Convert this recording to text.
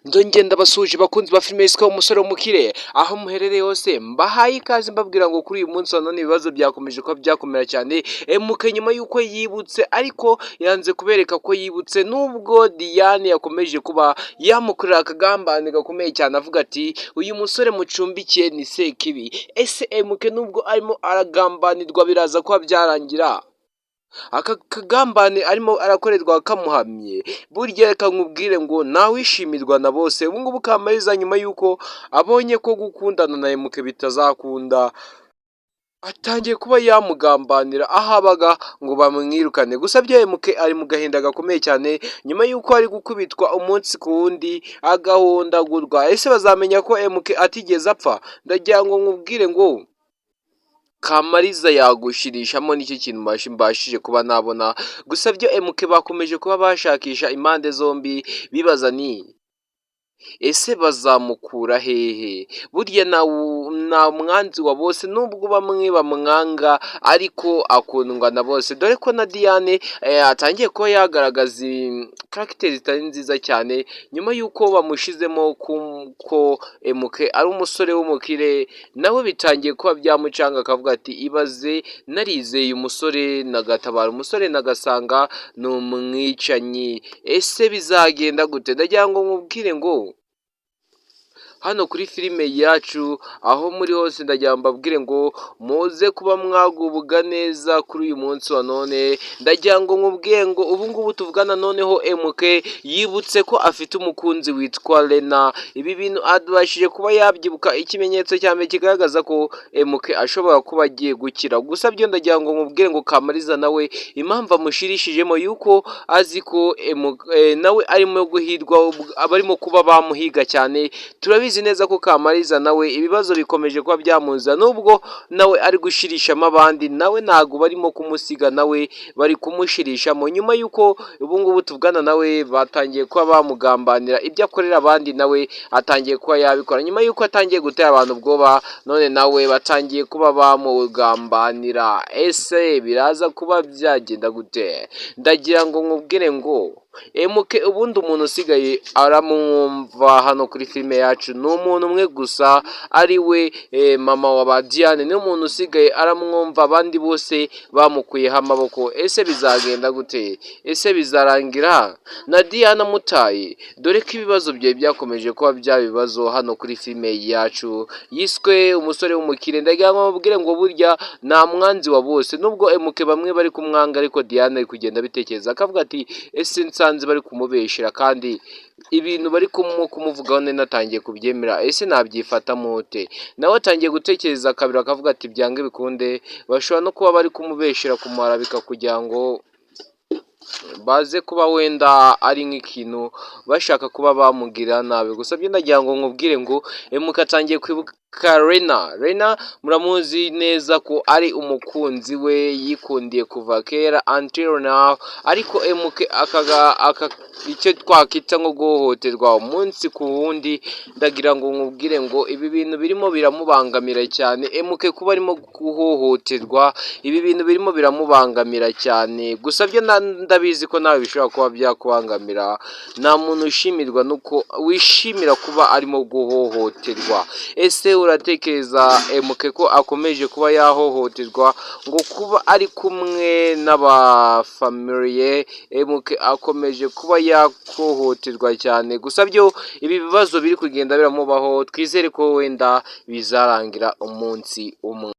Ndongera ndabasuhuje bakunzi ba filime yiswe umusore w'umukire aho muherereye hose mbahaye ikaze mbabwira ngo kuri uyu munsi wa none ibibazo byakomeje kuba byakomera cyane emuke nyuma y'uko yibutse ariko yanze kubereka ko yibutse nubwo Diane yakomeje kuba yamukorera akagambane gakomeye cyane avuga ati uyu musore mucumbikiye ni Sekibi. Ese emuke nubwo arimo aragambanirwa biraza kuba byarangira aka kagambane arimo arakorerwa kamuhamye? Burya reka nkubwire ngo ntawishimirwa na bose. Ubu ngubu Kamariza nyuma y'uko abonye ko gukundana na emuke bitazakunda atangiye kuba yamugambanira aho abaga ngo bamwirukane. Gusa byo emuke ari mu gahinda gakomeye cyane nyuma y'uko ari gukubitwa umunsi ku wundi agahondagurwa. Ese bazamenya ko emuke atigeze apfa? Ndagira ngo nkubwire ngo Kamariza yagushirishamo nicyo kintu mbashije kuba nabona. Gusa byo emuke bakomeje kuba bashakisha impande zombi bibaza ni ese bazamukura hehe? Burya nta mwanzi wa bose nubwo bamwe bamwanga ariko akundwa na bose, dore ko na Diane atangiye kuba yagaragaza karagiteri zitari nziza cyane nyuma y'uko bamushizemo ko emuke ari umusore w'umukire. Nawe bitangiye kuba byamucanga akavuga ati ibaze narizeye umusore nagatabara umusore nagasanga ni umwicanyi, ese bizagenda gute? Ndagira ngo nkubwire ngo hano kuri filime yacu aho muri hose ndagira mbabwire ngo muze kuba mwagubwa neza kuri uyu munsi wa none. Ndagira ngo nkubwire ngo ubu ngubu tuvugana noneho emuke yibutse ko afite umukunzi witwa Rena. Ibi bintu adubashije kuba yabyibuka, ikimenyetso cya mbere kigaragaza ko emuke ashobora kuba agiye gukira. Gusa byo ndagira ngo nkubwire ngo Kamariza nawe impamvu amushirishijemo yuko azi ko nawe arimo guhirwa, abarimo kuba bamuhiga cyane. Turabizi neza ko Kamariza nawe ibibazo bikomeje kuba byamuza, nubwo nawe ari gushirishamo abandi nawe ntago barimo kumusiga, nawe bari kumushirishamo nyuma y'uko ubu ngubu tuvugana nawe batangiye kuba bamugambanira ibyo akorera abandi nawe atangiye kuba yabikora. Nyuma y'uko atangiye gutera abantu ubwoba none nawe batangiye kuba bamugambanira. Ese biraza kuba byagenda gute? Ndagira ngo nkubwire ngo emuke ubundi umuntu usigaye aramwumva hano kuri filime yacu ni umuntu umwe gusa, ari we mama wa ba Diane. ni umuntu usigaye aramwumva, abandi bose bamukuyeho amaboko. Ese bizagenda gute? Ese bizarangira na Diane amutaye? Dore ko ibibazo bye byakomeje kuba bya bibazo hano kuri filime yacu yiswe umusore w'umukire. Ndagira ngo mubwire ngo burya nta mwanzi wa bose, nubwo emuke bamwe bari kumwanga ariko Diane ari kugenda abitekereza akavuga ati ese nsanze bari kumubeshera kandi ibintu bari kumuvugaho none natangiye kubyemera, ese nabyifata mute? Nawe atangiye gutekereza kabiri akavuga ati byange bikunde bashobora no kuba bari kumubeshera kumuharabika kugira ngo baze kuba wenda ari nk'ikintu bashaka kuba bamugira nabi. Gusa byo ndagira ngo nkubwire ngo emuke atangiye kwibuka Rena muramuzi neza ko ari umukunzi we yikundiye kuva kera until now, ariko emuke icyo twakita nko guhohoterwa umunsi ku wundi. Ndagira ngo nkubwire ngo ibi bintu birimo biramubangamira cyane. Emuke kuba arimo guhohoterwa, ibi bintu birimo biramubangamira cyane. Gusa byo ndabizi ko nawe bishobora kuba byakubangamira. Nta muntu ushimirwa nuko wishimira kuba arimo guhohoterwa. Ese uratekereza emuke ko akomeje kuba yahohoterwa ngo kuba ari kumwe n'abafamiliye? Emuke akomeje kuba yahohoterwa cyane. Gusa byo ibi bibazo biri kugenda biramubaho, twizere ko wenda bizarangira umunsi umwe.